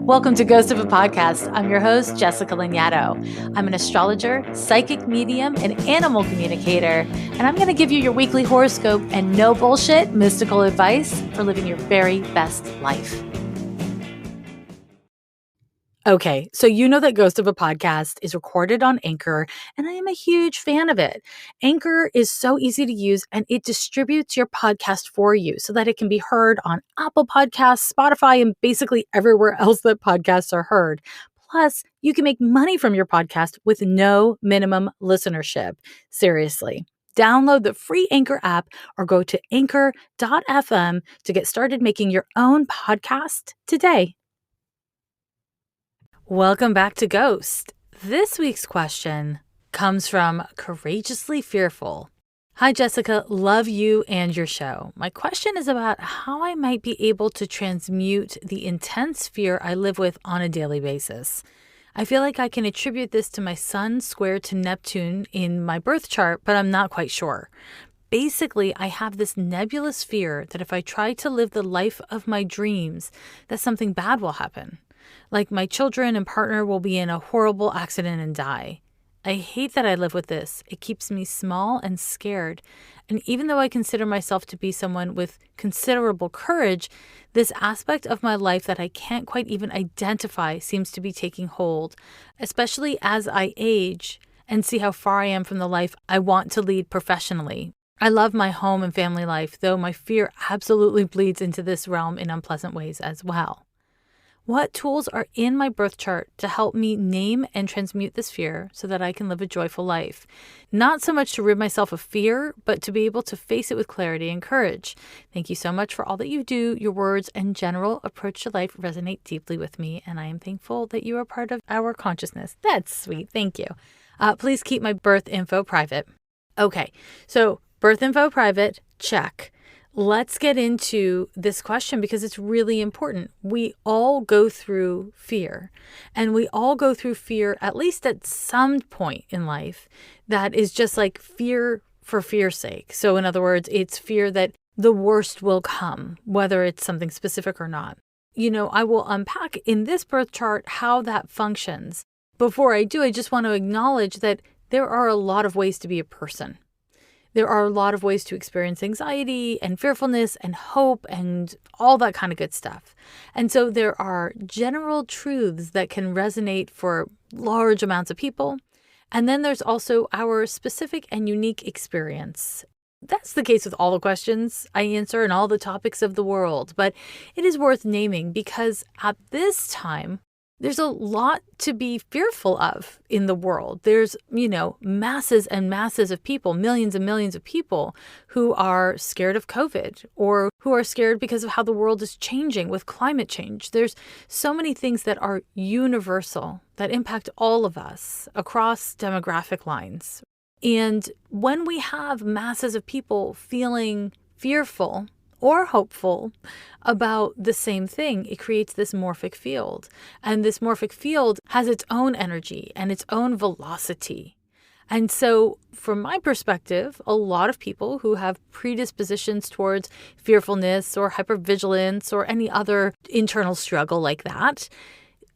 Welcome to Ghost of a Podcast. I'm your host, Jessica Lanyadoo. I'm an astrologer, psychic medium, and animal communicator, and I'm going to give you your weekly horoscope and no bullshit mystical advice for living your very best life. Okay, so you know that Ghost of a Podcast is recorded on Anchor, and I am a huge fan of it. Anchor is so easy to use, and it distributes your podcast for you so that it can be heard on Apple Podcasts, Spotify, and basically everywhere else that podcasts are heard. Plus, you can make money from your podcast with no minimum listenership. Seriously. Download the free Anchor app or go to anchor.fm to get started making your own podcast today. Welcome back to Ghost. This week's question comes from Courageously Fearful. Hi, Jessica. Love you and your show. My question is about how I might be able to transmute the intense fear I live with on a daily basis. I feel like I can attribute this to my sun square to Neptune in my birth chart, but I'm not quite sure. Basically, I have this nebulous fear that if I try to live the life of my dreams, that something bad will happen. Like my children and partner will be in a horrible accident and die. I hate that I live with this. It keeps me small and scared. And even though I consider myself to be someone with considerable courage, this aspect of my life that I can't quite even identify seems to be taking hold, especially as I age and see how far I am from the life I want to lead professionally. I love my home and family life, though my fear absolutely bleeds into this realm in unpleasant ways as well. What tools are in my birth chart to help me name and transmute this fear so that I can live a joyful life? Not so much to rid myself of fear, but to be able to face it with clarity and courage. Thank you so much for all that you do. Your words and general approach to life resonate deeply with me, and I am thankful that you are part of our consciousness. That's sweet. Thank you. Please keep my birth info private. Okay, so birth info private, check. Let's get into this question because it's really important. We all go through fear, and we all go through fear at least at some point in life that is just like fear for fear's sake. So in other words, it's fear that the worst will come, whether it's something specific or not. You know, I will unpack in this birth chart how that functions. Before I do, I just want to acknowledge that there are a lot of ways to be a person. There are a lot of ways to experience anxiety and fearfulness and hope and all that kind of good stuff. And so there are general truths that can resonate for large amounts of people. And then there's also our specific and unique experience. That's the case with all the questions I answer and all the topics of the world. But it is worth naming because at this time, there's a lot to be fearful of in the world. There's, masses and masses of people, millions and millions of people who are scared of COVID or who are scared because of how the world is changing with climate change. There's so many things that are universal that impact all of us across demographic lines. And when we have masses of people feeling fearful or hopeful about the same thing, it creates this morphic field. And this morphic field has its own energy and its own velocity. And so from my perspective, a lot of people who have predispositions towards fearfulness or hypervigilance or any other internal struggle like that,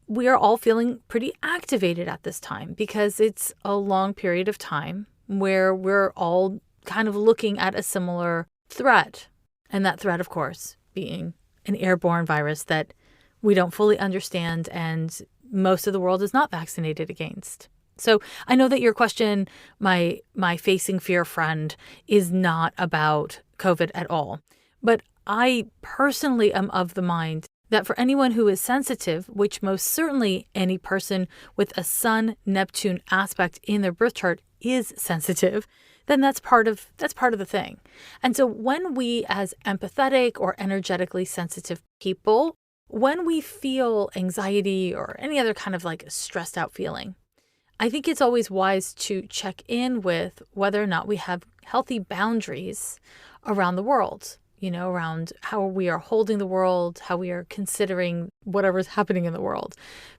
we are all feeling pretty activated at this time because it's a long period of time where we're all kind of looking at a similar threat. And that threat, of course, being an airborne virus that we don't fully understand and most of the world is not vaccinated against. So I know that your question, my facing fear friend, is not about COVID at all. But I personally am of the mind that for anyone who is sensitive, which most certainly any person with a Sun-Neptune aspect in their birth chart is sensitive, then that's part of the thing. And so when we as empathetic or energetically sensitive people, when we feel anxiety or any other kind of like stressed out feeling, I think it's always wise to check in with whether or not we have healthy boundaries around the world, around how we are holding the world, how we are considering whatever's happening in the world,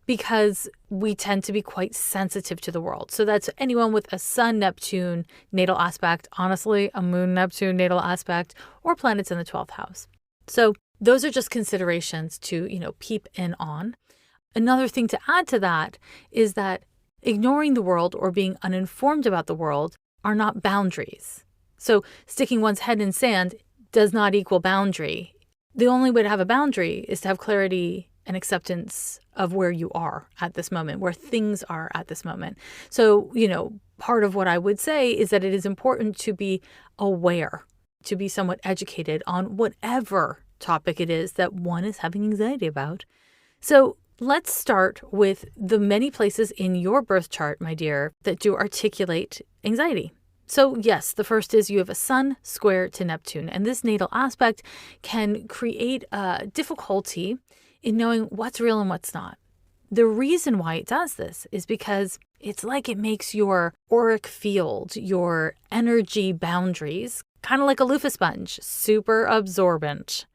because we tend to be quite sensitive to the world. So that's anyone with a Sun-Neptune natal aspect, honestly, a Moon-Neptune natal aspect, or planets in the 12th house. So those are just considerations to, peep in on. Another thing to add to that is that ignoring the world or being uninformed about the world are not boundaries. So sticking one's head in sand does not equal boundary. The only way to have a boundary is to have clarity and acceptance of where you are at this moment, where things are at this moment. So, part of what I would say is that it is important to be aware, to be somewhat educated on whatever topic it is that one is having anxiety about. So let's start with the many places in your birth chart, my dear, that do articulate anxiety. So yes, the first is you have a Sun square to Neptune, and this natal aspect can create a difficulty in knowing what's real and what's not. The reason why it does this is because it's like it makes your auric field, your energy boundaries, kind of like a loofah sponge, super absorbent.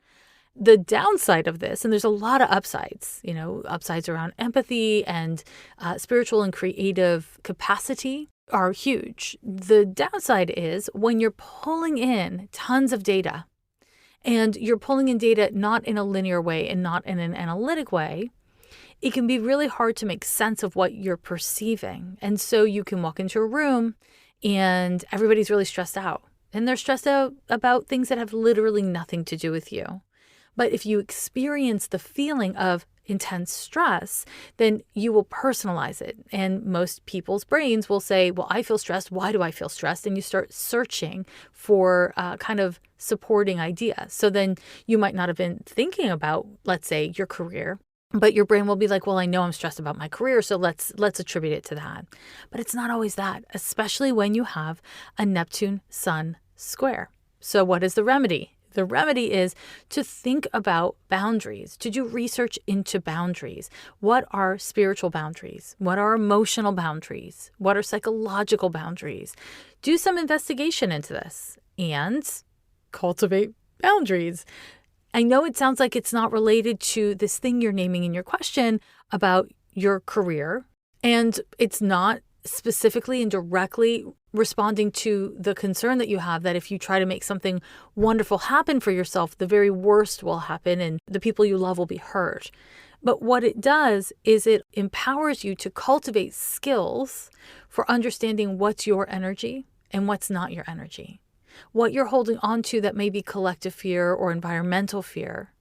The downside of this, and there's a lot of upsides, upsides around empathy and spiritual and creative capacity are huge. The downside is when you're pulling in tons of data and you're pulling in data not in a linear way and not in an analytic way, it can be really hard to make sense of what you're perceiving. And so you can walk into a room and everybody's really stressed out. And they're stressed out about things that have literally nothing to do with you. But if you experience the feeling of intense stress, then you will personalize it. And most people's brains will say, well, I feel stressed. Why do I feel stressed? And you start searching for kind of supporting ideas. So then you might not have been thinking about, let's say, your career, but your brain will be like, well, I know I'm stressed about my career, so let's attribute it to that. But it's not always that, especially when you have a Neptune-Sun square. So what is the remedy? The remedy is to think about boundaries, to do research into boundaries. What are spiritual boundaries? What are emotional boundaries? What are psychological boundaries? Do some investigation into this and cultivate boundaries. I know it sounds like it's not related to this thing you're naming in your question about your career, and it's not specifically and directly responding to the concern that you have that if you try to make something wonderful happen for yourself, the very worst will happen and the people you love will be hurt. But what it does is it empowers you to cultivate skills for understanding what's your energy and what's not your energy. What you're holding on to that may be collective fear or environmental fear,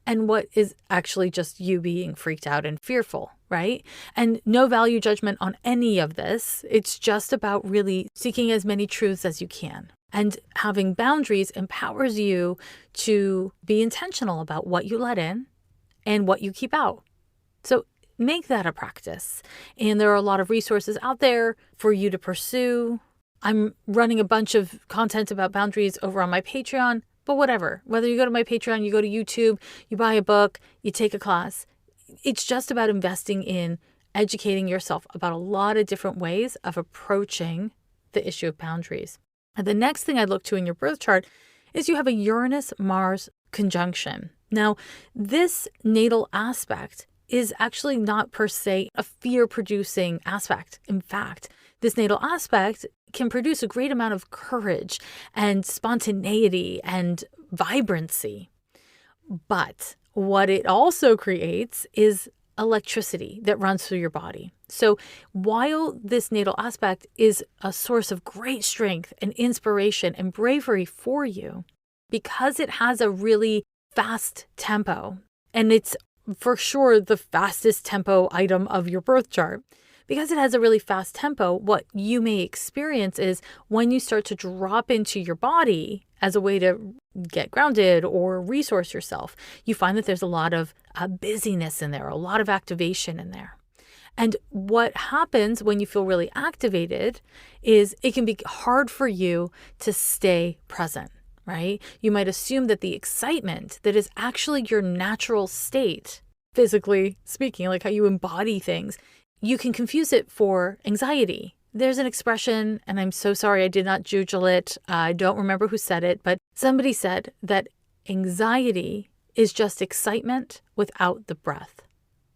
and what is actually just you being freaked out and fearful, right? And no value judgment on any of this. It's just about really seeking as many truths as you can. And having boundaries empowers you to be intentional about what you let in and what you keep out. So make that a practice. And there are a lot of resources out there for you to pursue. I'm running a bunch of content about boundaries over on my Patreon, but whatever. Whether you go to my Patreon, you go to YouTube, you buy a book, you take a class, it's just about investing in educating yourself about a lot of different ways of approaching the issue of boundaries. And the next thing I look to in your birth chart is you have a Uranus-Mars conjunction. Now, this natal aspect is actually not per se a fear-producing aspect. In fact, this natal aspect can produce a great amount of courage and spontaneity and vibrancy. But what it also creates is electricity that runs through your body. So while this natal aspect is a source of great strength and inspiration and bravery for you, because it has a really fast tempo, and it's for sure the fastest tempo item of your birth chart, because it has a really fast tempo, what you may experience is when you start to drop into your body as a way to get grounded or resource yourself, you find that there's a lot of busyness in there, a lot of activation in there. And what happens when you feel really activated is it can be hard for you to stay present, right? You might assume that the excitement that is actually your natural state, physically speaking, like how you embody things, you can confuse it for anxiety. There's an expression, and I'm so sorry I did not Google it. I don't remember who said it, but somebody said that anxiety is just excitement without the breath.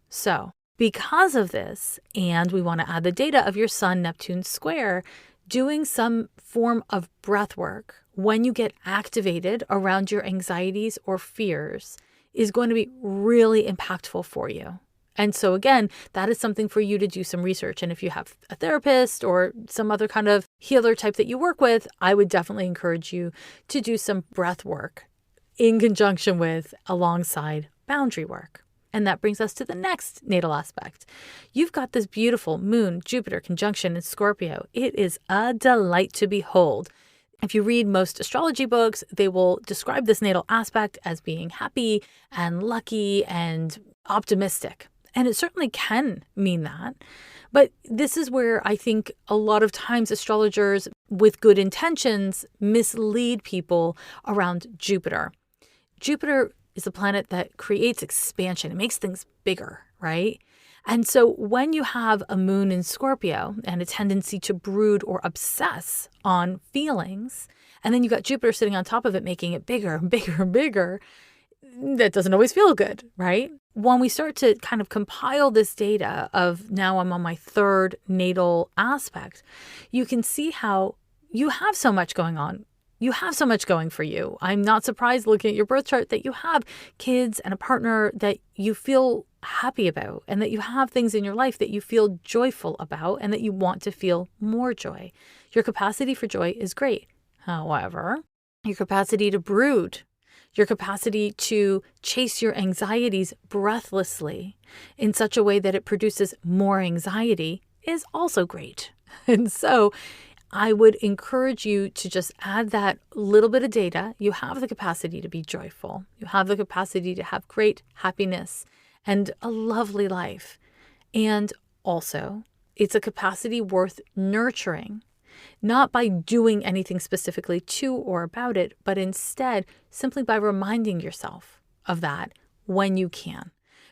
So because of this, and we want to add the data of your Sun-Neptune square, doing some form of breath work when you get activated around your anxieties or fears is going to be really impactful for you. And so again, that is something for you to do some research. And if you have a therapist or some other kind of healer type that you work with, I would definitely encourage you to do some breath work in conjunction with, alongside boundary work. And that brings us to the next natal aspect. You've got this beautiful Moon, Jupiter conjunction in Scorpio. It is a delight to behold. If you read most astrology books, they will describe this natal aspect as being happy and lucky and optimistic. And it certainly can mean that. But this is where I think a lot of times astrologers with good intentions mislead people around Jupiter. Jupiter is a planet that creates expansion. It makes things bigger, right? And so when you have a moon in Scorpio and a tendency to brood or obsess on feelings, and then you got Jupiter sitting on top of it, making it bigger and bigger and bigger, that doesn't always feel good, right? When we start to kind of compile this data of now I'm on my third natal aspect, you can see how you have so much going on. You have so much going for you. I'm not surprised looking at your birth chart that you have kids and a partner that you feel happy about, and that you have things in your life that you feel joyful about and that you want to feel more joy. Your capacity for joy is great. However, your capacity to brood, your capacity to chase your anxieties breathlessly in such a way that it produces more anxiety is also great. And so I would encourage you to just add that little bit of data. You have the capacity to be joyful. You have the capacity to have great happiness and a lovely life. And also, it's a capacity worth nurturing, not by doing anything specifically to or about it, but instead simply by reminding yourself of that when you can.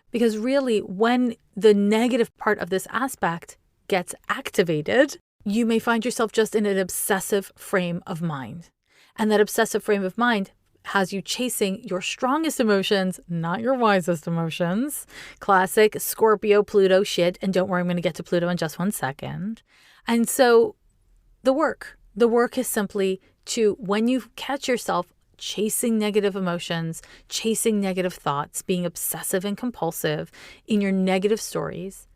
Because really, when the negative part of this aspect gets activated, you may find yourself just in an obsessive frame of mind. And that obsessive frame of mind has you chasing your strongest emotions, not your wisest emotions. Classic Scorpio, Pluto shit. And don't worry, I'm going to get to Pluto in just 1 second. And so the work is simply to, when you catch yourself chasing negative emotions, chasing negative thoughts, being obsessive and compulsive in your negative stories,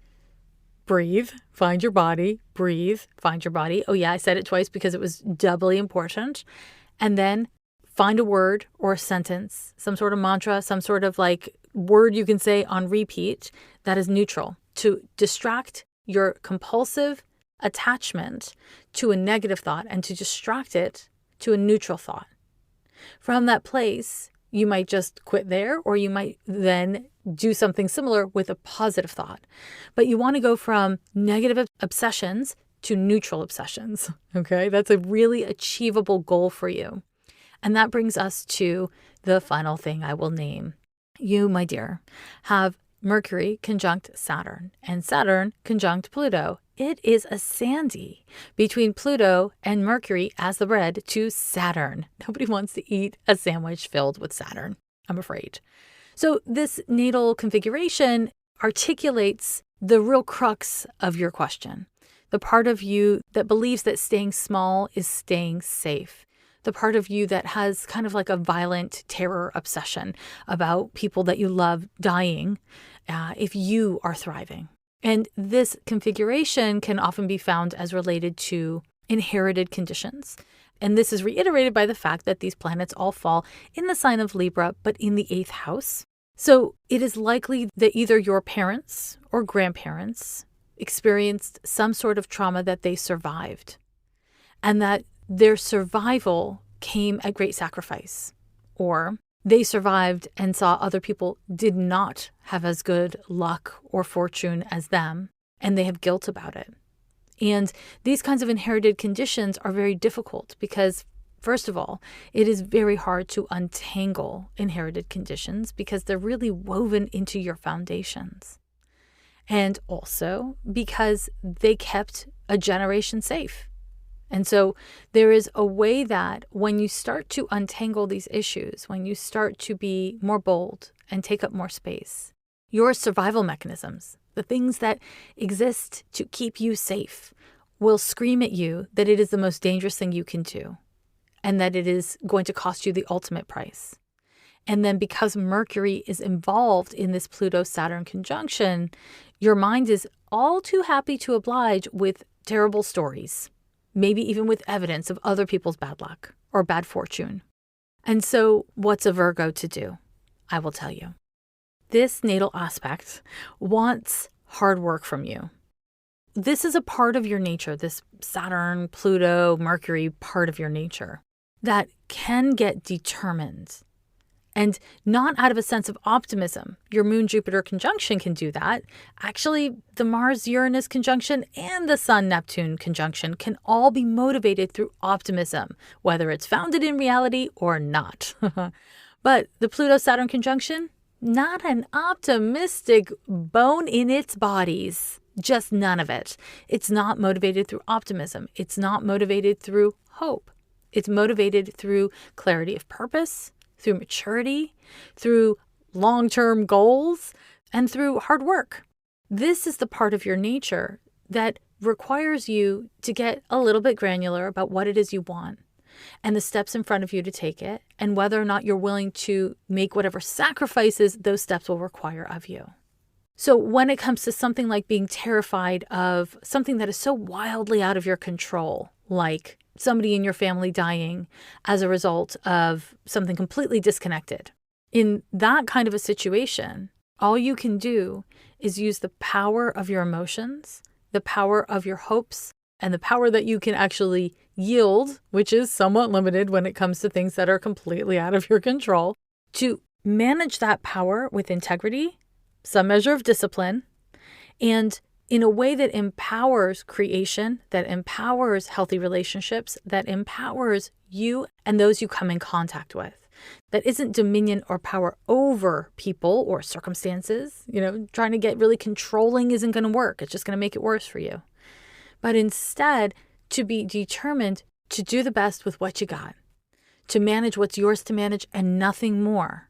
breathe, find your body, breathe, find your body. Oh yeah, I said it twice because it was doubly important. And then find a word or a sentence, some sort of mantra, some sort of like word you can say on repeat that is neutral to distract your compulsive attachment to a negative thought and to distract it to a neutral thought. From that place, you might just quit there, or you might then do something similar with a positive thought. But you want to go from negative obsessions to neutral obsessions. Okay, that's a really achievable goal for you. And that brings us to the final thing I will name. You, my dear, have Mercury conjunct Saturn and Saturn conjunct Pluto. It is a sandy between Pluto and Mercury as the bread to Saturn. Nobody wants to eat a sandwich filled with Saturn, I'm afraid. So this natal configuration articulates the real crux of your question. The part of you that believes that staying small is staying safe. The part of you that has kind of like a violent terror obsession about people that you love dying if you are thriving. And this configuration can often be found as related to inherited conditions. And this is reiterated by the fact that these planets all fall in the sign of Libra, but in the 8th house. So it is likely that either your parents or grandparents experienced some sort of trauma that they survived, and that their survival came at great sacrifice, or they survived and saw other people did not have as good luck or fortune as them, and they have guilt about it. And these kinds of inherited conditions are very difficult because, first of all, it is very hard to untangle inherited conditions because they're really woven into your foundations. And also because they kept a generation safe. And so there is a way that when you start to untangle these issues, when you start to be more bold and take up more space, your survival mechanisms, the things that exist to keep you safe, will scream at you that it is the most dangerous thing you can do and that it is going to cost you the ultimate price. And then because Mercury is involved in this Pluto-Saturn conjunction, your mind is all too happy to oblige with terrible stories, maybe even with evidence of other people's bad luck or bad fortune. And so what's a Virgo to do? I will tell you. This natal aspect wants hard work from you. This is a part of your nature, this Saturn, Pluto, Mercury part of your nature that can get determined. And not out of a sense of optimism. Your Moon-Jupiter conjunction can do that. Actually, the Mars-Uranus conjunction and the Sun-Neptune conjunction can all be motivated through optimism, whether it's founded in reality or not. But the Pluto-Saturn conjunction, not an optimistic bone in its bodies. Just none of it. It's not motivated through optimism. It's not motivated through hope. It's motivated through clarity of purpose, through maturity, through long-term goals, and through hard work. This is the part of your nature that requires you to get a little bit granular about what it is you want and the steps in front of you to take it, and whether or not you're willing to make whatever sacrifices those steps will require of you. So when it comes to something like being terrified of something that is so wildly out of your control, like somebody in your family dying as a result of something completely disconnected, in that kind of a situation, all you can do is use the power of your emotions, the power of your hopes, and the power that you can actually yield, which is somewhat limited when it comes to things that are completely out of your control, to manage that power with integrity, some measure of discipline, and in a way that empowers creation, that empowers healthy relationships, that empowers you and those you come in contact with, that isn't dominion or power over people or circumstances. Trying to get really controlling isn't going to work. It's just going to make it worse for you. But instead, to be determined to do the best with what you got, to manage what's yours to manage and nothing more.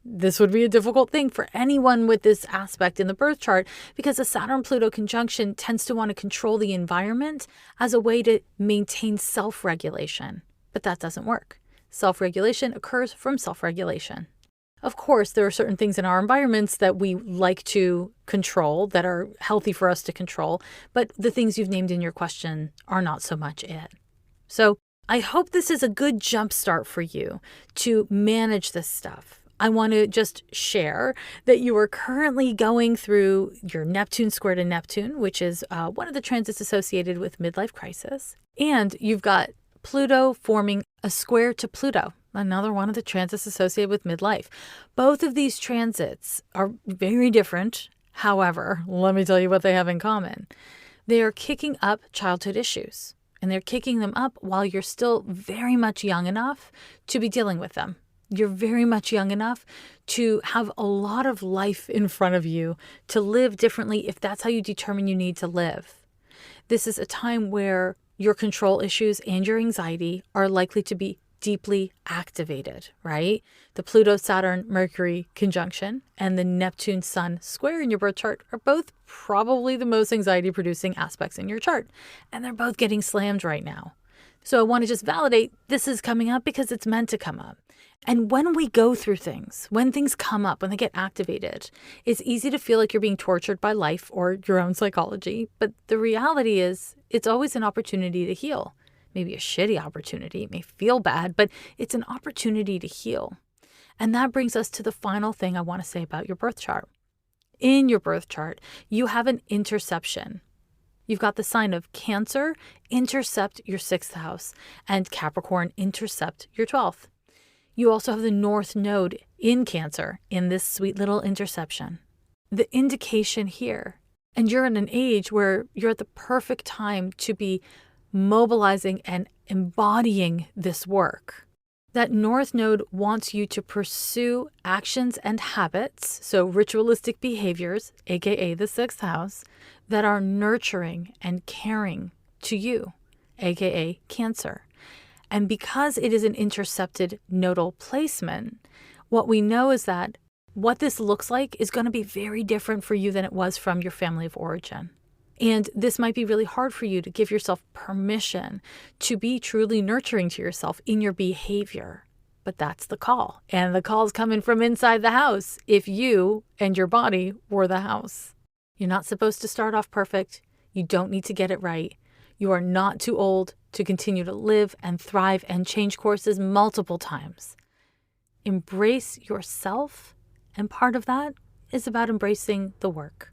This would be a difficult thing for anyone with this aspect in the birth chart because a Saturn-Pluto conjunction tends to want to control the environment as a way to maintain self-regulation. But that doesn't work. Self-regulation occurs from self-regulation. Of course, there are certain things in our environments that we like to control that are healthy for us to control, but the things you've named in your question are not so much it. So I hope this is a good jumpstart for you to manage this stuff. I want to just share that you are currently going through your Neptune square to Neptune, which is one of the transits associated with midlife crisis. And you've got Pluto forming a square to Pluto, another one of the transits associated with midlife. Both of these transits are very different. However, let me tell you what they have in common. They are kicking up childhood issues, and they're kicking them up while you're still very much young enough to be dealing with them. You're very much young enough to have a lot of life in front of you to live differently if that's how you determine you need to live. This is a time where your control issues and your anxiety are likely to be deeply activated, right? The Pluto-Saturn-Mercury conjunction and the Neptune-Sun square in your birth chart are both probably the most anxiety-producing aspects in your chart, and they're both getting slammed right now. So I want to just validate this is coming up because it's meant to come up. And when we go through things, when things come up, when they get activated, it's easy to feel like you're being tortured by life or your own psychology. But the reality is it's always an opportunity to heal. Maybe a shitty opportunity. It may feel bad, but it's an opportunity to heal. And that brings us to the final thing I want to say about your birth chart. In your birth chart, you have an interception. You've got the sign of Cancer intercept your 6th house and Capricorn intercept your 12th. You also have the North Node in Cancer in this sweet little interception. The indication here, and you're in an age where you're at the perfect time to be mobilizing and embodying this work. That North Node wants you to pursue actions and habits, so ritualistic behaviors, aka the 6th house, that are nurturing and caring to you, aka Cancer. And because it is an intercepted nodal placement, what we know is that what this looks like is going to be very different for you than it was from your family of origin. And this might be really hard for you to give yourself permission to be truly nurturing to yourself in your behavior. but that's the call. And the call's coming from inside the house if you and your body were the house. You're not supposed to start off perfect. You don't need to get it right. You are not too old to continue to live and thrive and change courses multiple times. Embrace yourself, and part of that is about embracing the work.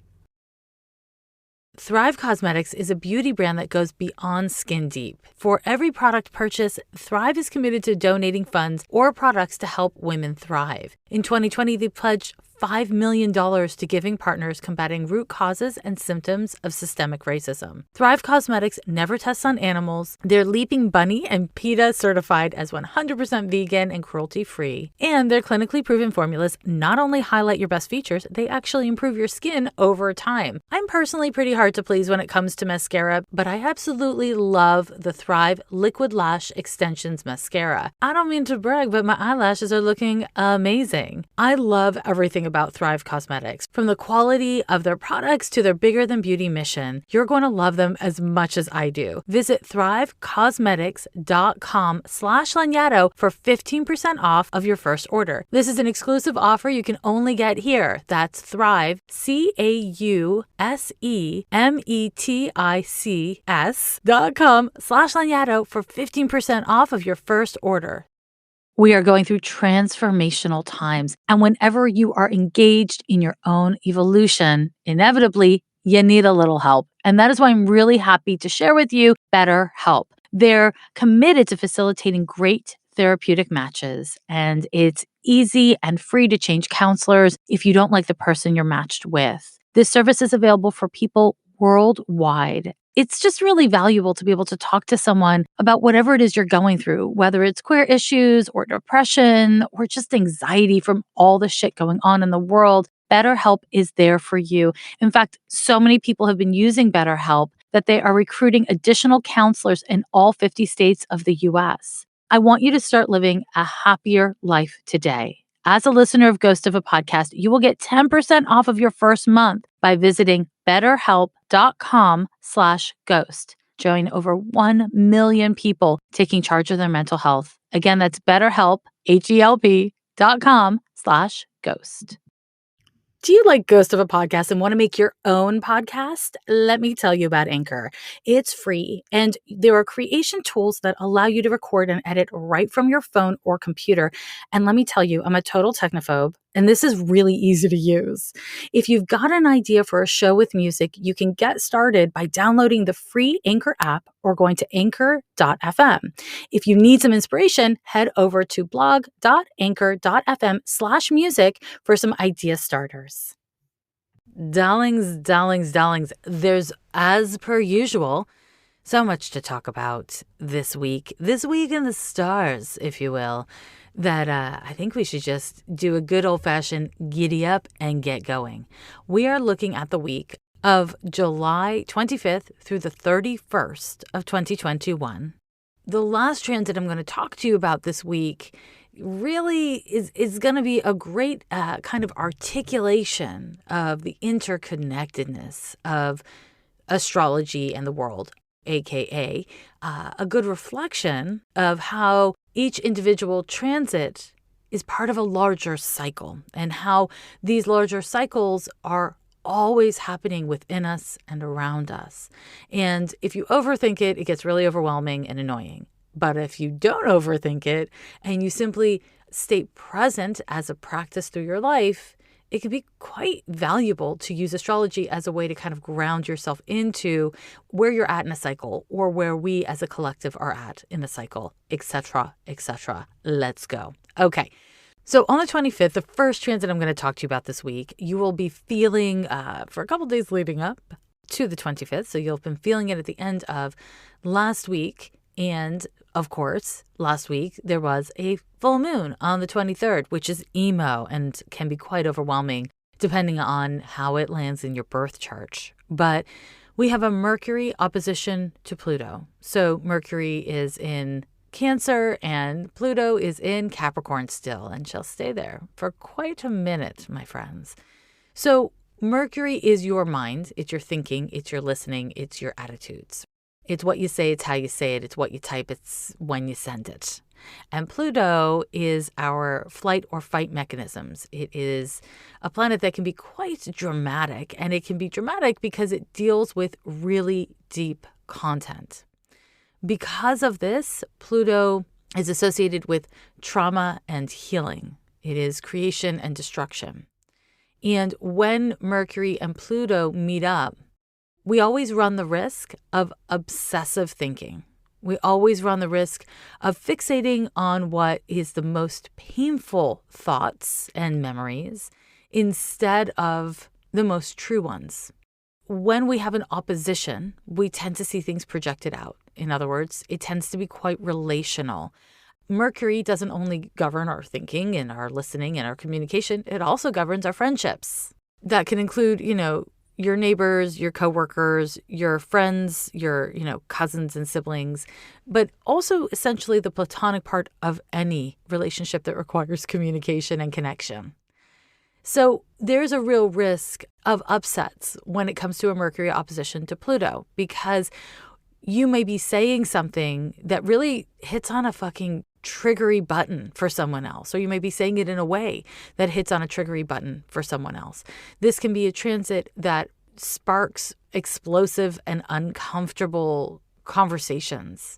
Thrive Cosmetics is a beauty brand that goes beyond skin deep. For every product purchase, Thrive is committed to donating funds or products to help women thrive. In 2020, they pledged $5 million to giving partners combating root causes and symptoms of systemic racism. Thrive Cosmetics never tests on animals. They're Leaping Bunny and PETA certified as 100% vegan and cruelty-free. And their clinically proven formulas not only highlight your best features, they actually improve your skin over time. I'm personally pretty hard to please when it comes to mascara, but I absolutely love the Thrive Liquid Lash Extensions Mascara. I don't mean to brag, but my eyelashes are looking amazing. I love everything about Thrive Cosmetics. From the quality of their products to their bigger than beauty mission, you're going to love them as much as I do. Visit thrivecosmetics.com/Lanyadoo for 15% off of your first order. This is an exclusive offer you can only get here. That's Thrive, CAUSEMETICS.com/Lanyadoo for 15% off of your first order. We are going through transformational times, and whenever you are engaged in your own evolution, inevitably, you need a little help. And that is why I'm really happy to share with you BetterHelp. They're committed to facilitating great therapeutic matches, and it's easy and free to change counselors if you don't like the person you're matched with. This service is available for people worldwide. It's just really valuable to be able to talk to someone about whatever it is you're going through, whether it's queer issues or depression or just anxiety from all the shit going on in the world. BetterHelp is there for you. In fact, so many people have been using BetterHelp that they are recruiting additional counselors in all 50 states of the US. I want you to start living a happier life today. As a listener of Ghost of a Podcast, you will get 10% off of your first month by visiting betterhelp.com/ghost. Join over 1 million people taking charge of their mental health. Again, that's betterhelp, HELP.com/ghost. Do you like Ghost of a Podcast and want to make your own podcast? Let me tell you about Anchor. It's free, and there are creation tools that allow you to record and edit right from your phone or computer. And let me tell you, I'm a total technophobe, and this is really easy to use. If you've got an idea for a show with music, you can get started by downloading the free Anchor app or going to anchor.fm. If you need some inspiration, head over to blog.anchor.fm/music for some idea starters. Darlings, there's, as per usual, so much to talk about this week in the stars, if you will, that I think we should just do a good old-fashioned giddy up and get going. We are looking at the week of July 25th through the 31st of 2021. The last transit I'm going to talk to you about this week really is going to be a great kind of articulation of the interconnectedness of astrology and the world, aka a good reflection of how each individual transit is part of a larger cycle, and how these larger cycles are always happening within us and around us. And if you overthink it, it gets really overwhelming and annoying. But if you don't overthink it and you simply stay present as a practice through your life, it can be quite valuable to use astrology as a way to kind of ground yourself into where you're at in a cycle, or where we as a collective are at in a cycle, etc., etc. Let's go. Okay. So on the 25th, the first transit I'm going to talk to you about this week, you will be feeling for a couple days leading up to the 25th. So you'll have been feeling it at the end of last week. And of course, last week there was a full moon on the 23rd, which is emo and can be quite overwhelming depending on how it lands in your birth chart. But we have a Mercury opposition to Pluto. So Mercury is in Cancer and Pluto is in Capricorn still, and she'll stay there for quite a minute, my friends. So Mercury is your mind, it's your thinking, it's your listening, it's your attitudes. It's what you say, it's how you say it, it's what you type, it's when you send it. And Pluto is our flight or fight mechanisms. It is a planet that can be quite dramatic, and it can be dramatic because it deals with really deep content. Because of this, Pluto is associated with trauma and healing. It is creation and destruction. And when Mercury and Pluto meet up, we always run the risk of obsessive thinking. We always run the risk of fixating on what is the most painful thoughts and memories instead of the most true ones. When we have an opposition, we tend to see things projected out. In other words, it tends to be quite relational. Mercury doesn't only govern our thinking and our listening and our communication, it also governs our friendships. That can include, your neighbors, your coworkers, your friends, your, cousins and siblings, but also essentially the platonic part of any relationship that requires communication and connection. So there's a real risk of upsets when it comes to a Mercury opposition to Pluto, because you may be saying something that really hits on a fucking triggery button for someone else, or you may be saying it in a way that hits on a triggery button for someone else. This can be a transit that sparks explosive and uncomfortable conversations.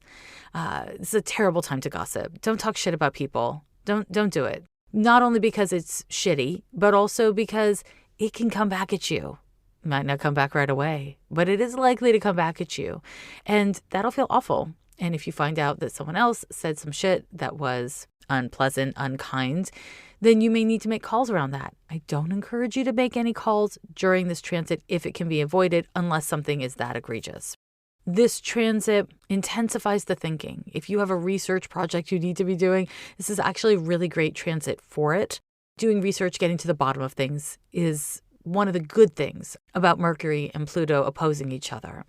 It's a terrible time to gossip. Don't talk shit about people. Don't do it. Not only because it's shitty, but also because it can come back at you. It might not come back right away, but it is likely to come back at you. And that'll feel awful. And if you find out that someone else said some shit that was unpleasant, unkind, then you may need to make calls around that. I don't encourage you to make any calls during this transit if it can be avoided, unless something is that egregious. This transit intensifies the thinking. If you have a research project you need to be doing, this is actually a really great transit for it. Doing research, getting to the bottom of things is one of the good things about Mercury and Pluto opposing each other.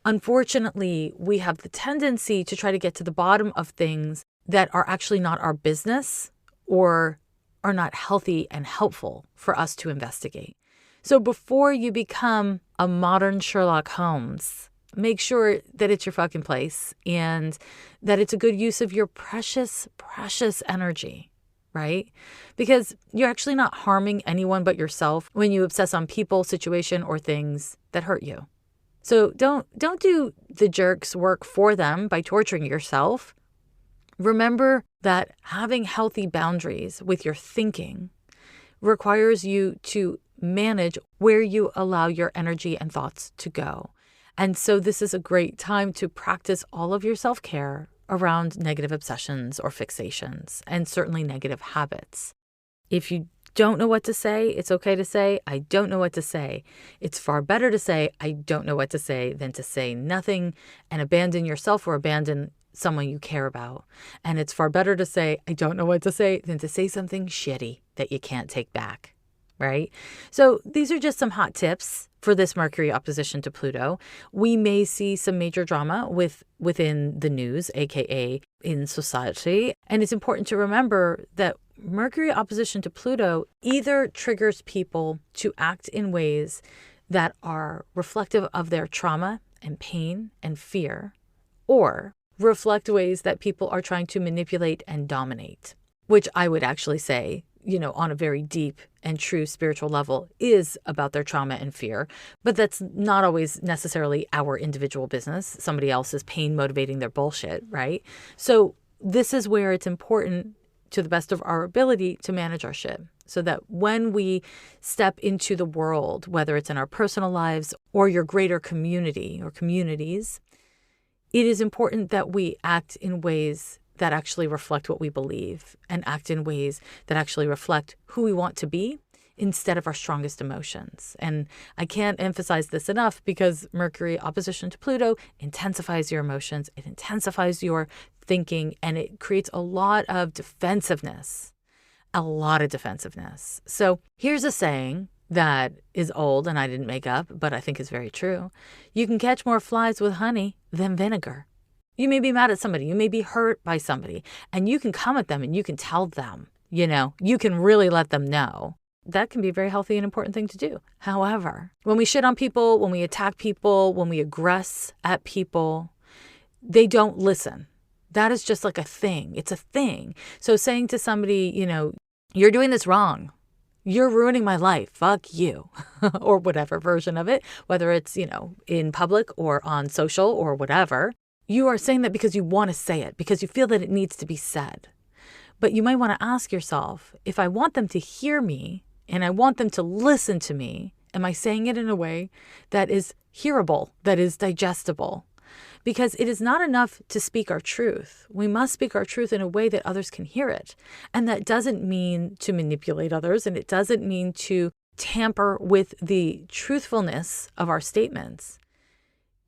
Unfortunately, we have the tendency to try to get to the bottom of things that are actually not our business or are not healthy and helpful for us to investigate. So before you become a modern Sherlock Holmes, make sure that it's your fucking place and that it's a good use of your precious, precious energy, right? Because you're actually not harming anyone but yourself when you obsess on people, situation, or things that hurt you. So don't do the jerk's work for them by torturing yourself. Remember that having healthy boundaries with your thinking requires you to manage where you allow your energy and thoughts to go. And so this is a great time to practice all of your self-care around negative obsessions or fixations, and certainly negative habits. If you don't know what to say, it's okay to say, I don't know what to say. It's far better to say, I don't know what to say, than to say nothing and abandon yourself or abandon someone you care about. And it's far better to say, I don't know what to say, than to say something shitty that you can't take back, right? So these are just some hot tips for this Mercury opposition to Pluto. We may see some major drama within the news, aka in society. And it's important to remember that Mercury opposition to Pluto either triggers people to act in ways that are reflective of their trauma and pain and fear, or reflect ways that people are trying to manipulate and dominate, which I would actually say, on a very deep and true spiritual level is about their trauma and fear. But that's not always necessarily our individual business. Somebody else's pain motivating their bullshit, right? So this is where it's important, to the best of our ability, to manage our shit, so that when we step into the world, whether it's in our personal lives or your greater community or communities, it is important that we act in ways that actually reflect what we believe and act in ways that actually reflect who we want to be instead of our strongest emotions. And I can't emphasize this enough, because Mercury opposition to Pluto intensifies your emotions, it intensifies your thinking, and it creates a lot of defensiveness. So here's a saying that is old and I didn't make up, but I think is very true. You can catch more flies with honey than vinegar. You may be mad at somebody, you may be hurt by somebody, and you can come at them and you can tell them, you can really let them know. That can be a very healthy and important thing to do. However, when we shit on people, when we attack people, when we aggress at people, they don't listen. That is just like a thing. It's a thing. So saying to somebody, you're doing this wrong. You're ruining my life. Fuck you. Or whatever version of it, whether it's, in public or on social or whatever. You are saying that because you want to say it, because you feel that it needs to be said. But you might want to ask yourself, if I want them to hear me and I want them to listen to me, am I saying it in a way that is hearable, that is digestible? Because it is not enough to speak our truth. We must speak our truth in a way that others can hear it. And that doesn't mean to manipulate others, and it doesn't mean to tamper with the truthfulness of our statements.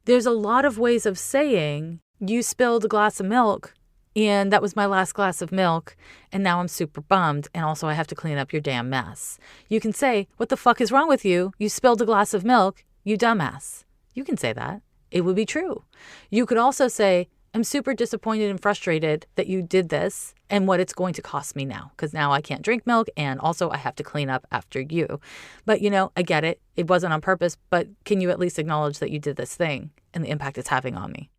There's a lot of ways of saying, you spilled a glass of milk, and that was my last glass of milk, and now I'm super bummed, and also I have to clean up your damn mess. You can say, what the fuck is wrong with you? You spilled a glass of milk, you dumbass. You can say that. It would be true. You could also say, I'm super disappointed and frustrated that you did this and what it's going to cost me now, because now I can't drink milk and also I have to clean up after you. But, I get it. It wasn't on purpose, but can you at least acknowledge that you did this thing and the impact it's having on me?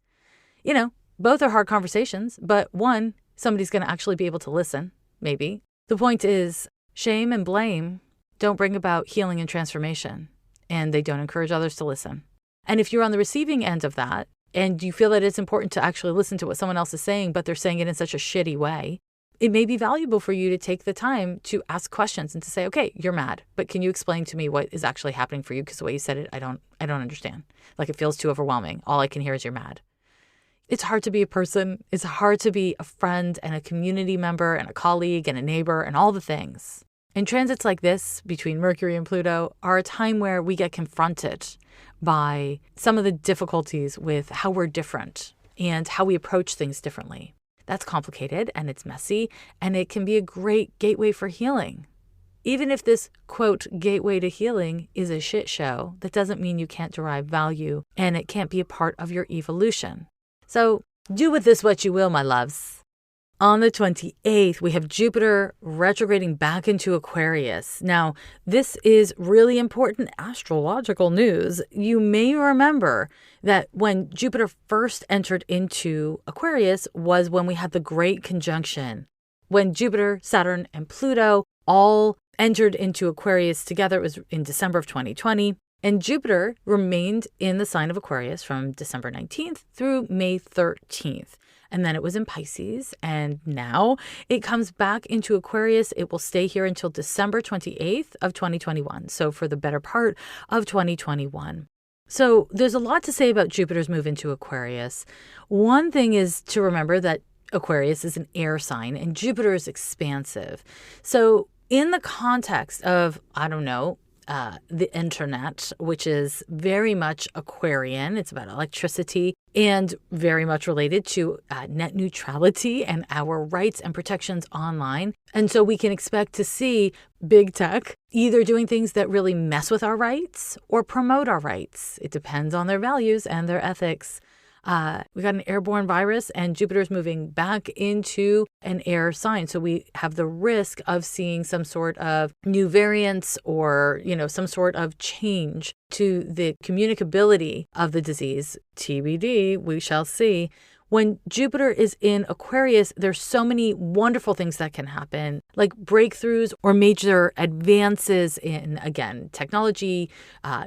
Both are hard conversations, but one, somebody's going to actually be able to listen, maybe. The point is, shame and blame don't bring about healing and transformation, and they don't encourage others to listen. And if you're on the receiving end of that, and you feel that it's important to actually listen to what someone else is saying, but they're saying it in such a shitty way, it may be valuable for you to take the time to ask questions and to say, okay, you're mad, but can you explain to me what is actually happening for you? Because the way you said it, I don't understand. Like, it feels too overwhelming. All I can hear is you're mad. It's hard to be a person. It's hard to be a friend and a community member and a colleague and a neighbor and all the things. And transits like this between Mercury and Pluto are a time where we get confronted by some of the difficulties with how we're different and how we approach things differently. That's complicated and it's messy, and it can be a great gateway for healing. Even if this, quote, gateway to healing is a shit show, that doesn't mean you can't derive value and it can't be a part of your evolution. So do with this what you will, my loves. On the 28th, we have Jupiter retrograding back into Aquarius. Now, this is really important astrological news. You may remember that when Jupiter first entered into Aquarius was when we had the Great Conjunction. When Jupiter, Saturn, and Pluto all entered into Aquarius together, it was in December of 2020. And Jupiter remained in the sign of Aquarius from December 19th through May 13th. And then it was in Pisces, and now it comes back into Aquarius. It will stay here until December 28th of 2021, so for the better part of 2021. So there's a lot to say about Jupiter's move into Aquarius. One thing is to remember that Aquarius is an air sign, and Jupiter is expansive. So in the context of, the internet, which is very much Aquarian. It's about electricity and very much related to net neutrality and our rights and protections online. And so we can expect to see big tech either doing things that really mess with our rights or promote our rights. It depends on their values and their ethics. We got an airborne virus, and Jupiter's moving back into an air sign. So we have the risk of seeing some sort of new variants or, some sort of change to the communicability of the disease. TBD, we shall see. When Jupiter is in Aquarius, there's so many wonderful things that can happen, like breakthroughs or major advances in, again, technology,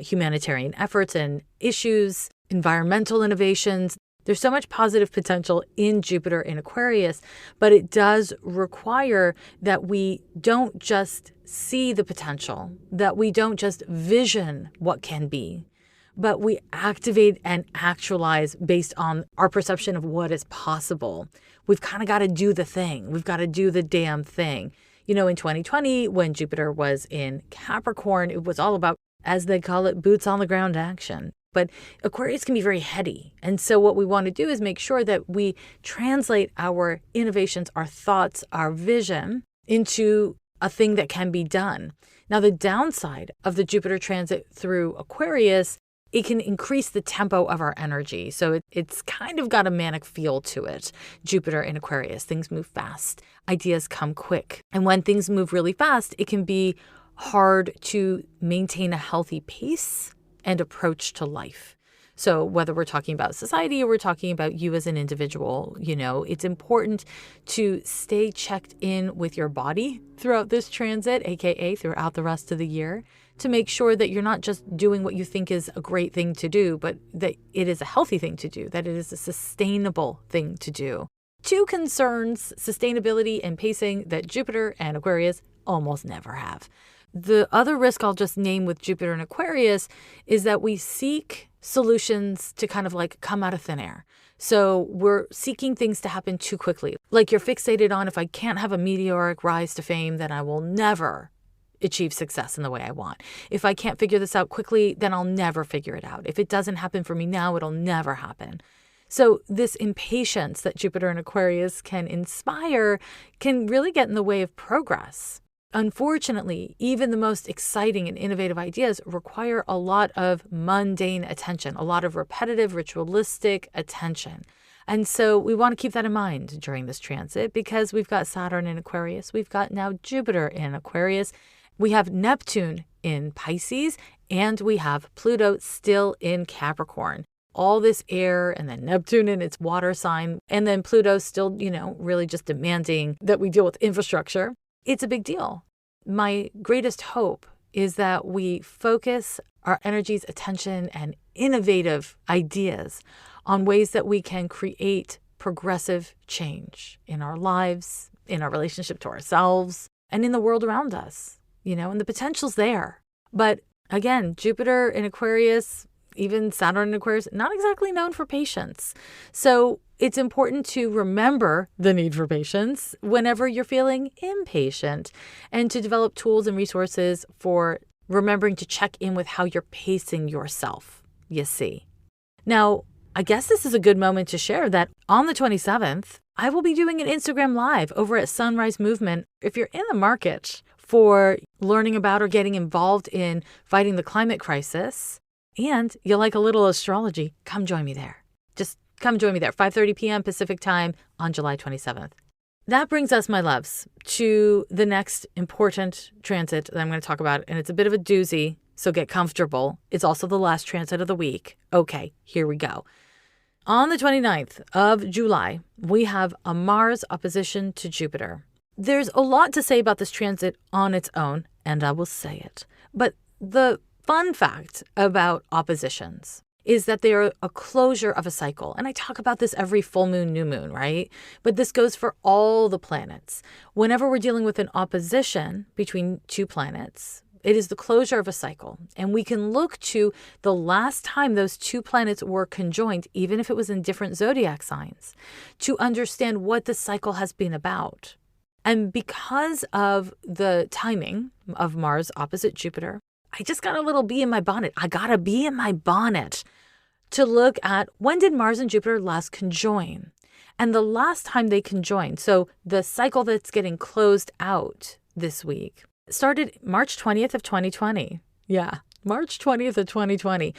humanitarian efforts and issues, environmental innovations. There's so much positive potential in Jupiter in Aquarius, but it does require that we don't just see the potential, that we don't just vision what can be, but we activate and actualize based on our perception of what is possible. We've kind of got to do the thing. We've got to do the damn thing. In 2020, when Jupiter was in Capricorn, it was all about, as they call it, boots on the ground action. But Aquarius can be very heady. And so what we want to do is make sure that we translate our innovations, our thoughts, our vision into a thing that can be done. Now, the downside of the Jupiter transit through Aquarius, it can increase the tempo of our energy. So it's kind of got a manic feel to it. Jupiter in Aquarius, things move fast. Ideas come quick. And when things move really fast, it can be hard to maintain a healthy pace and approach to life. So whether we're talking about society or we're talking about you as an individual, it's important to stay checked in with your body throughout this transit, aka throughout the rest of the year, to make sure that you're not just doing what you think is a great thing to do, but that it is a healthy thing to do, that it is a sustainable thing to do. Two concerns, sustainability and pacing, that Jupiter and Aquarius almost never have. The other risk I'll just name with Jupiter and Aquarius is that we seek solutions to kind of like come out of thin air. So we're seeking things to happen too quickly. Like you're fixated on, if I can't have a meteoric rise to fame, then I will never achieve success in the way I want. If I can't figure this out quickly, then I'll never figure it out. If it doesn't happen for me now, it'll never happen. So this impatience that Jupiter and Aquarius can inspire can really get in the way of progress. Unfortunately, even the most exciting and innovative ideas require a lot of mundane attention, a lot of repetitive, ritualistic attention. And so we want to keep that in mind during this transit, because we've got Saturn in Aquarius, we've got now Jupiter in Aquarius, we have Neptune in Pisces, and we have Pluto still in Capricorn. All this air, and then Neptune in its water sign, and then Pluto still, really just demanding that we deal with infrastructure. It's a big deal. My greatest hope is that we focus our energies, attention, and innovative ideas on ways that we can create progressive change in our lives, in our relationship to ourselves, and in the world around us, and the potential's there. But again, Jupiter in Aquarius, even Saturn in Aquarius, not exactly known for patience. So it's important to remember the need for patience whenever you're feeling impatient, and to develop tools and resources for remembering to check in with how you're pacing yourself, you see. Now, I guess this is a good moment to share that on the 27th, I will be doing an Instagram Live over at Sunrise Movement. If you're in the market for learning about or getting involved in fighting the climate crisis, and you like a little astrology, come join me there. Just come join me there, 5:30 p.m. Pacific time on July 27th. That brings us, my loves, to the next important transit that I'm going to talk about. And it's a bit of a doozy, so get comfortable. It's also the last transit of the week. Okay, here we go. On the 29th of July, we have a Mars opposition to Jupiter. There's a lot to say about this transit on its own, and I will say it. But the fun fact about oppositions is that they are a closure of a cycle. And I talk about this every full moon, new moon, right? But this goes for all the planets. Whenever we're dealing with an opposition between two planets, it is the closure of a cycle. And we can look to the last time those two planets were conjoined, even if it was in different zodiac signs, to understand what the cycle has been about. And because of the timing of Mars opposite Jupiter, I just got a little bee in my bonnet. I got a bee in my bonnet to look at when did Mars and Jupiter last conjoin? And the last time they conjoined, so the cycle that's getting closed out this week, started March 20th of 2020. Yeah, March 20th of 2020.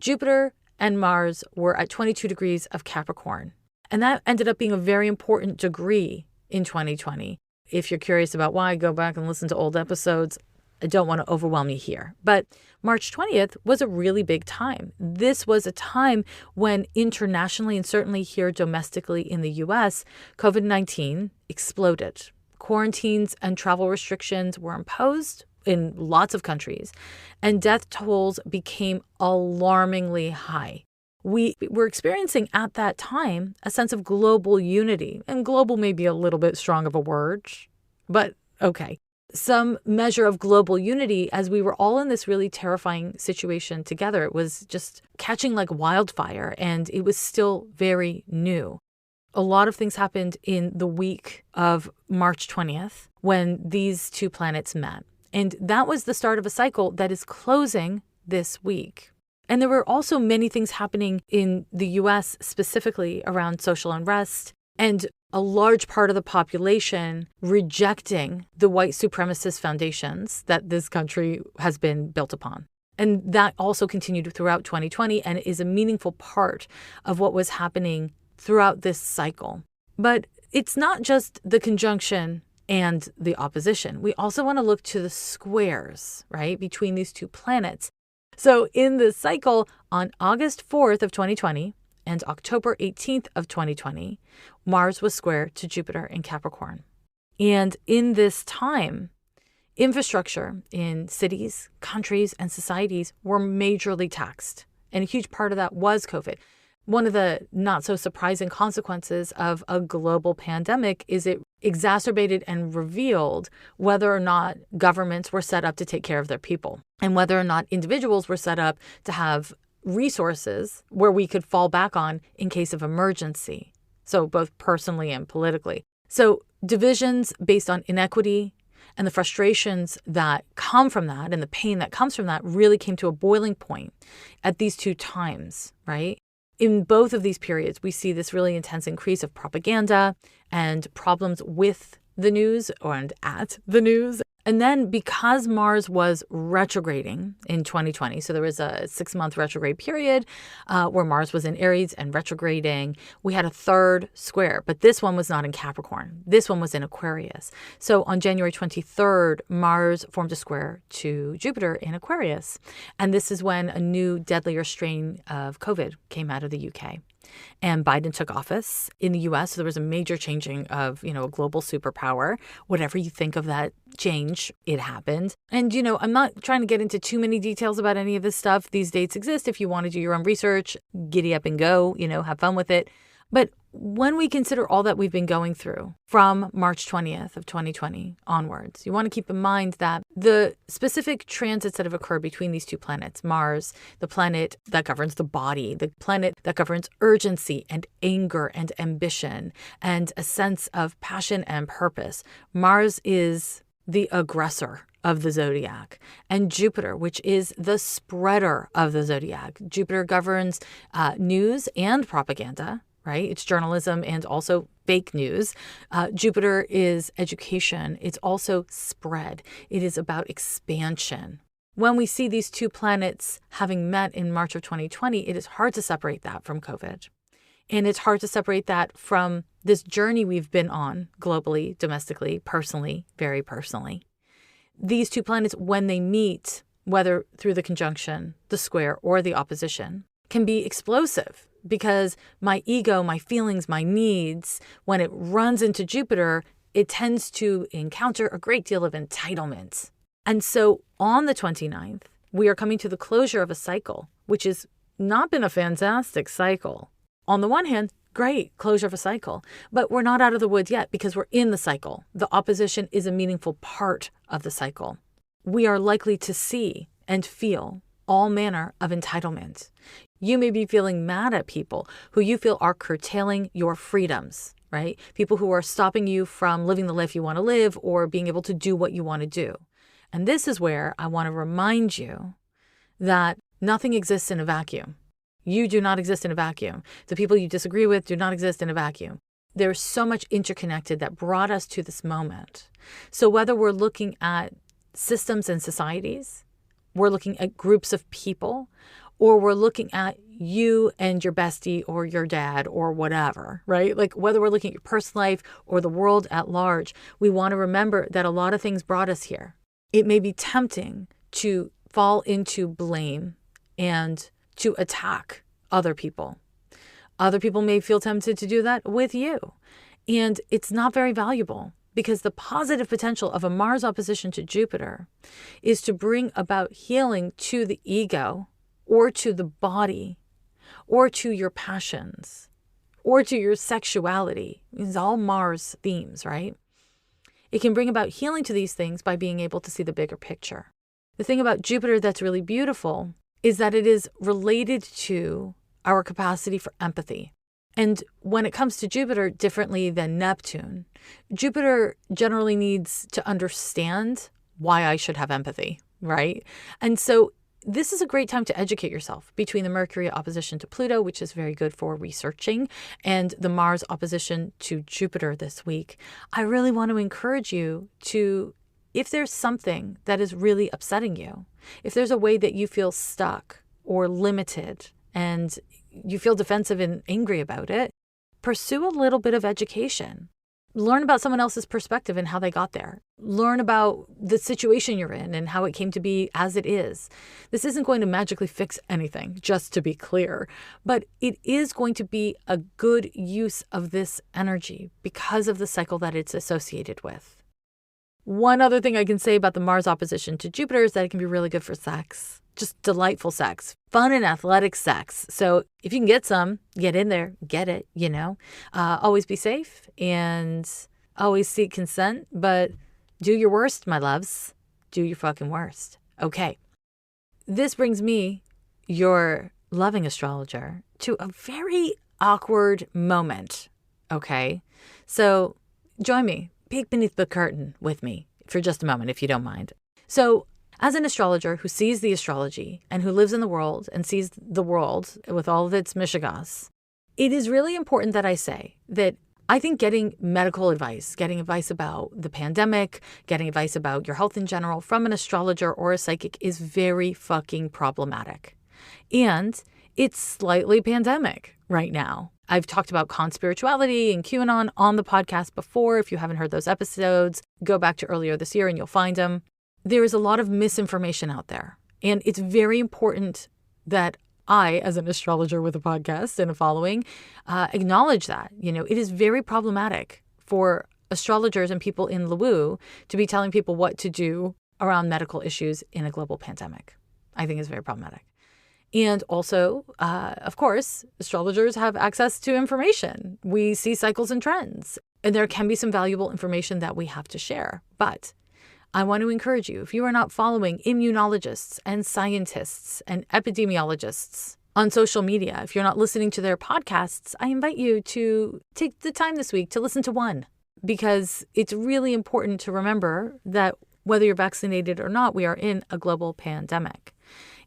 Jupiter and Mars were at 22 degrees of Capricorn. And that ended up being a very important degree in 2020. If you're curious about why, go back and listen to old episodes. I don't want to overwhelm you here. But March 20th was a really big time. This was a time when internationally, and certainly here domestically in the US, COVID-19 exploded. Quarantines and travel restrictions were imposed in lots of countries, and death tolls became alarmingly high. We were experiencing at that time a sense of global unity, and global may be a little bit strong of a word, but okay. Some measure of global unity as we were all in this really terrifying situation together. It was just catching like wildfire, and it was still very new. A lot of things happened in the week of March 20th when these two planets met. And that was the start of a cycle that is closing this week. And there were also many things happening in the US, specifically around social unrest, and a large part of the population rejecting the white supremacist foundations that this country has been built upon. And that also continued throughout 2020 and is a meaningful part of what was happening throughout this cycle. But it's not just the conjunction and the opposition. We also want to look to the squares, right, between these two planets. So in this cycle, on August 4th of 2020 and October 18th of 2020, Mars was square to Jupiter in Capricorn. And in this time, infrastructure in cities, countries, and societies were majorly taxed. And a huge part of that was COVID. One of the not so surprising consequences of a global pandemic is it exacerbated and revealed whether or not governments were set up to take care of their people and whether or not individuals were set up to have resources where we could fall back on in case of emergency. So both personally and politically. So divisions based on inequity and the frustrations that come from that and the pain that comes from that really came to a boiling point at these two times, right? In both of these periods, we see this really intense increase of propaganda and problems with the news and at the news. And then because Mars was retrograding in 2020, so there was a 6-month retrograde period where Mars was in Aries and retrograding, we had a third square, but this one was not in Capricorn. This one was in Aquarius. So on January 23rd, Mars formed a square to Jupiter in Aquarius. And this is when a new deadlier strain of COVID came out of the UK. And Biden took office in the US. So there was a major changing of, a global superpower. Whatever you think of that change, it happened. And, I'm not trying to get into too many details about any of this stuff. These dates exist. If you want to do your own research, giddy up and go, have fun with it. But when we consider all that we've been going through from March 20th of 2020 onwards, you want to keep in mind that the specific transits that have occurred between these two planets, Mars, the planet that governs the body, the planet that governs urgency and anger and ambition and a sense of passion and purpose. Mars is the aggressor of the zodiac, and Jupiter, which is the spreader of the zodiac. Jupiter governs news and propaganda, right? It's journalism and also fake news. Jupiter is education. It's also spread. It is about expansion. When we see these two planets having met in March of 2020, it is hard to separate that from COVID. And it's hard to separate that from this journey we've been on globally, domestically, personally, very personally. These two planets, when they meet, whether through the conjunction, the square, or the opposition, can be explosive. Because my ego, my feelings, my needs, when it runs into Jupiter, it tends to encounter a great deal of entitlement. And so on the 29th, we are coming to the closure of a cycle, which has not been a fantastic cycle. On the one hand, great closure of a cycle, but we're not out of the woods yet because we're in the cycle. The opposition is a meaningful part of the cycle. We are likely to see and feel all manner of entitlement. You may be feeling mad at people who you feel are curtailing your freedoms, right? People who are stopping you from living the life you want to live or being able to do what you want to do. And this is where I want to remind you that nothing exists in a vacuum. You do not exist in a vacuum. The people you disagree with do not exist in a vacuum. There's so much interconnected that brought us to this moment. So whether we're looking at systems and societies, we're looking at groups of people, or we're looking at you and your bestie or your dad or whatever, right? Like whether we're looking at your personal life or the world at large, we want to remember that a lot of things brought us here. It may be tempting to fall into blame and to attack other people. Other people may feel tempted to do that with you. And it's not very valuable because the positive potential of a Mars opposition to Jupiter is to bring about healing to the ego or to the body or to your passions or to your sexuality. It's all Mars themes, right? It can bring about healing to these things by being able to see the bigger picture. The thing about Jupiter that's really beautiful is that it is related to our capacity for empathy. And when it comes to Jupiter, differently than Neptune, Jupiter generally needs to understand why I should have empathy, right? And so this is a great time to educate yourself between the Mercury opposition to Pluto, which is very good for researching, and the Mars opposition to Jupiter this week. I really want to encourage you to, if there's something that is really upsetting you, if there's a way that you feel stuck or limited and you feel defensive and angry about it, pursue a little bit of education. Learn about someone else's perspective and how they got there. Learn about the situation you're in and how it came to be as it is. This isn't going to magically fix anything, just to be clear, but it is going to be a good use of this energy because of the cycle that it's associated with. One other thing I can say about the Mars opposition to Jupiter is that it can be really good for sex. Just delightful sex, fun and athletic sex. So if you can get some, get in there, get it, Always be safe and always seek consent, but do your worst, my loves. Do your fucking worst. Okay. This brings me, your loving astrologer, to a very awkward moment. Okay. So join me, peek beneath the curtain with me for just a moment, if you don't mind. So as an astrologer who sees the astrology and who lives in the world and sees the world with all of its mishigas, it is really important that I say that I think getting medical advice, getting advice about the pandemic, getting advice about your health in general from an astrologer or a psychic is very fucking problematic. And it's slightly pandemic right now. I've talked about conspirituality and QAnon on the podcast before. If you haven't heard those episodes, go back to earlier this year and you'll find them. There is a lot of misinformation out there. And it's very important that I, as an astrologer with a podcast and a following, acknowledge that. It is very problematic for astrologers and people in the woo to be telling people what to do around medical issues in a global pandemic. I think it's very problematic. And also, of course, astrologers have access to information. We see cycles and trends, and there can be some valuable information that we have to share. But I want to encourage you, if you are not following immunologists and scientists and epidemiologists on social media, if you're not listening to their podcasts, I invite you to take the time this week to listen to one, because it's really important to remember that whether you're vaccinated or not, we are in a global pandemic.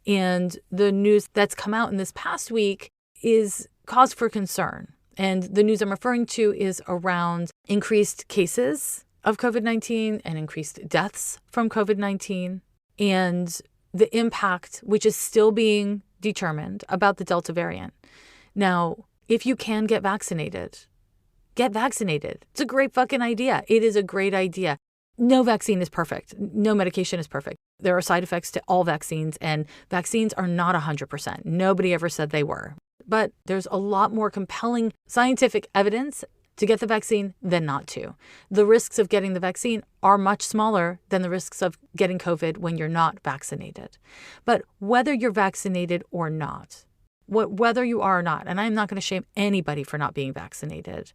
And the news that's come out in this past week is cause for concern. And the news I'm referring to is around increased cases of COVID-19 and increased deaths from COVID-19 and the impact, which is still being determined, about the Delta variant. Now, if you can get vaccinated, get vaccinated. It's a great fucking idea. It is a great idea. No vaccine is perfect. No medication is perfect. There are side effects to all vaccines, and vaccines are not 100%. Nobody ever said they were. But there's a lot more compelling scientific evidence to get the vaccine than not to. The risks of getting the vaccine are much smaller than the risks of getting COVID when you're not vaccinated. But whether you're vaccinated or not, whether you are or not, and I'm not going to shame anybody for not being vaccinated,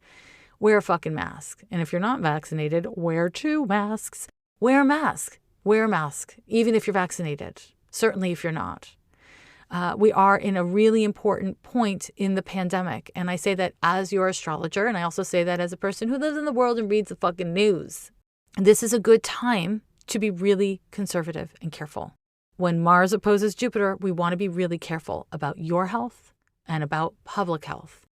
wear a fucking mask. And if you're not vaccinated, wear 2 masks. Wear a mask. Wear a mask, even if you're vaccinated. Certainly if you're not. We are in a really important point in the pandemic. And I say that as your astrologer, and I also say that as a person who lives in the world and reads the fucking news. This is a good time to be really conservative and careful. When Mars opposes Jupiter, we want to be really careful about your health and about public health.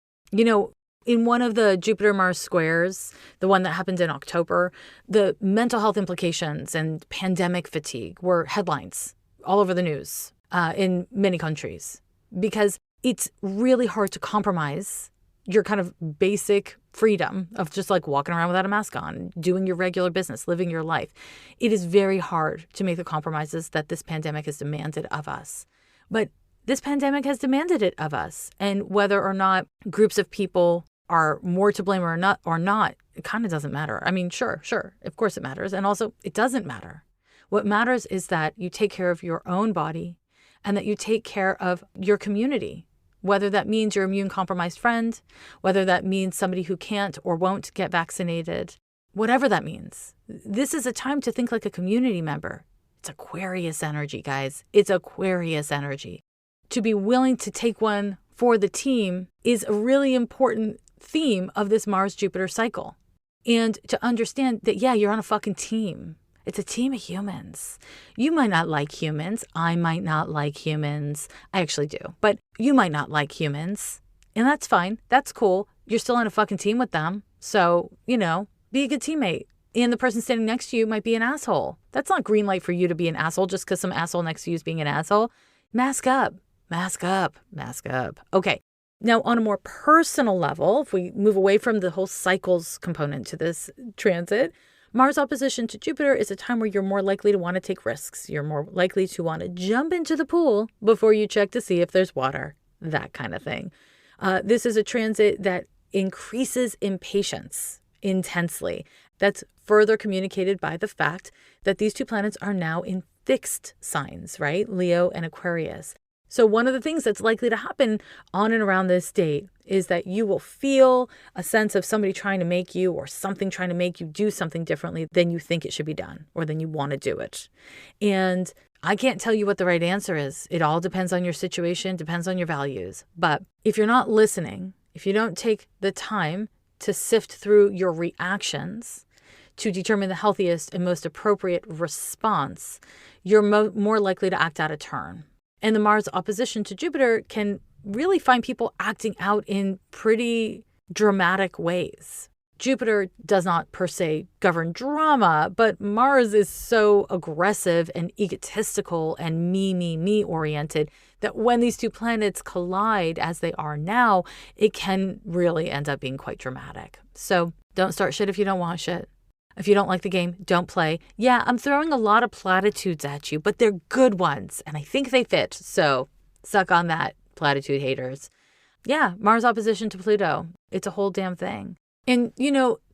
In one of the Jupiter-Mars squares, the one that happened in October, the mental health implications and pandemic fatigue were headlines all over the news. In many countries, because it's really hard to compromise your kind of basic freedom of just like walking around without a mask on, doing your regular business, living your life. It is very hard to make the compromises that this pandemic has demanded of us. But this pandemic has demanded it of us. And whether or not groups of people are more to blame or not, it kind of doesn't matter. I mean, sure, of course it matters. And also it doesn't matter. What matters is that you take care of your own body and that you take care of your community, whether that means your immune-compromised friend, whether that means somebody who can't or won't get vaccinated, whatever that means. This is a time to think like a community member. It's Aquarius energy, guys. It's Aquarius energy. To be willing to take one for the team is a really important theme of this Mars-Jupiter cycle. And to understand that, yeah, you're on a fucking team. It's a team of humans. You might not like humans. I might not like humans. I actually do. But you might not like humans. And that's fine. That's cool. You're still on a fucking team with them. So, be a good teammate. And the person standing next to you might be an asshole. That's not green light for you to be an asshole just because some asshole next to you is being an asshole. Mask up. Mask up. Mask up. Okay. Now, on a more personal level, if we move away from the whole cycles component to this transit, Mars opposition to Jupiter is a time where you're more likely to want to take risks. You're more likely to want to jump into the pool before you check to see if there's water, that kind of thing. This is a transit that increases impatience intensely. That's further communicated by the fact that these two planets are now in fixed signs, right? Leo and Aquarius. So one of the things that's likely to happen on and around this date is that you will feel a sense of somebody trying to make you or something trying to make you do something differently than you think it should be done or than you want to do it. And I can't tell you what the right answer is. It all depends on your situation, depends on your values. But if you're not listening, if you don't take the time to sift through your reactions to determine the healthiest and most appropriate response, you're more likely to act out of turn. And the Mars opposition to Jupiter can really find people acting out in pretty dramatic ways. Jupiter does not per se govern drama, but Mars is so aggressive and egotistical and me oriented that when these two planets collide as they are now, it can really end up being quite dramatic. So don't start shit if you don't want shit. If you don't like the game, don't play. Yeah, I'm throwing a lot of platitudes at you, but they're good ones, and I think they fit. So suck on that, platitude haters. Yeah, Mars opposition to Pluto. It's a whole damn thing. And,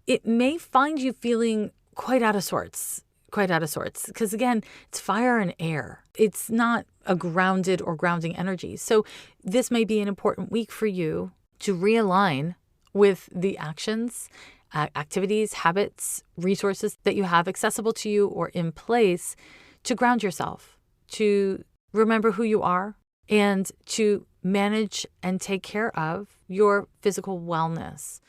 it may find you feeling quite out of sorts. Because, again, it's fire and air. It's not a grounded or grounding energy. So this may be an important week for you to realign with the actions, activities, habits, resources that you have accessible to you or in place to ground yourself, to remember who you are, and to manage and take care of your physical wellness.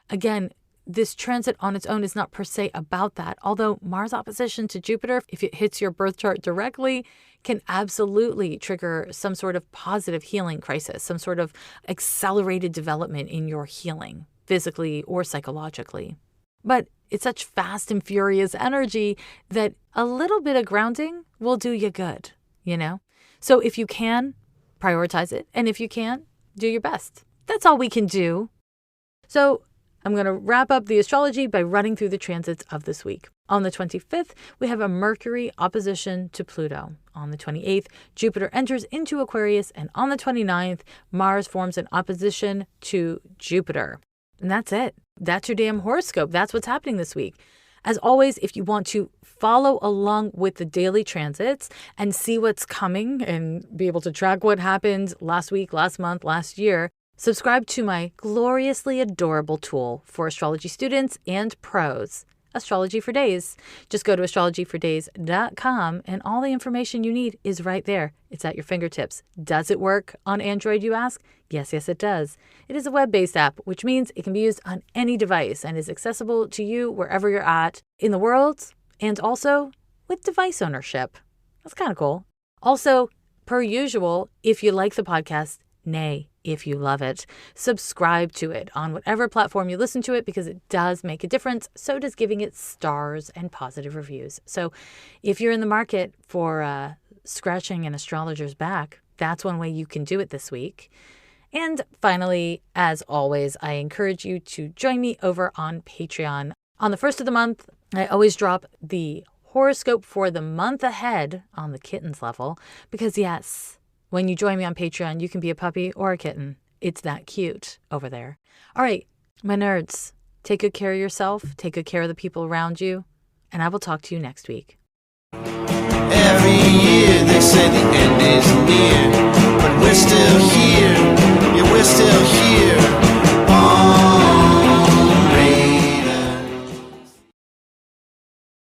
Again, this transit on its own is not per se about that, although Mars opposition to Jupiter, if it hits your birth chart directly, can absolutely trigger some sort of positive healing crisis, some sort of accelerated development in your healing, physically or psychologically. But it's such fast and furious energy that a little bit of grounding will do you good, So if you can, prioritize it. And if you can, do your best. That's all we can do. So I'm going to wrap up the astrology by running through the transits of this week. On the 25th, we have a Mercury opposition to Pluto. On the 28th, Jupiter enters into Aquarius. And on the 29th, Mars forms an opposition to Jupiter. And that's it. That's your damn horoscope. That's what's happening this week. As always, if you want to follow along with the daily transits and see what's coming and be able to track what happened last week, last month, last year, subscribe to my gloriously adorable tool for astrology students and pros, Astrology for Days. Just go to astrologyfordays.com and all the information you need is right there. It's at your fingertips. Does it work on Android, you ask? Yes, it does. It is a web-based app, which means it can be used on any device and is accessible to you wherever you're at in the world and also with device ownership. That's kind of cool. Also, per usual, if you like the podcast, if you love it, subscribe to it on whatever platform you listen to it because it does make a difference. So does giving it stars and positive reviews. So if you're in the market for scratching an astrologer's back, that's one way you can do it this week. And finally, as always, I encourage you to join me over on Patreon. On the first of the month, I always drop the horoscope for the month ahead on the kittens level because yes, when you join me on Patreon, you can be a puppy or a kitten. It's that cute over there. All right, my nerds, take good care of yourself, take good care of the people around you, and I will talk to you next week. Every year they say the end is near, but we're still here, yeah, we're still here.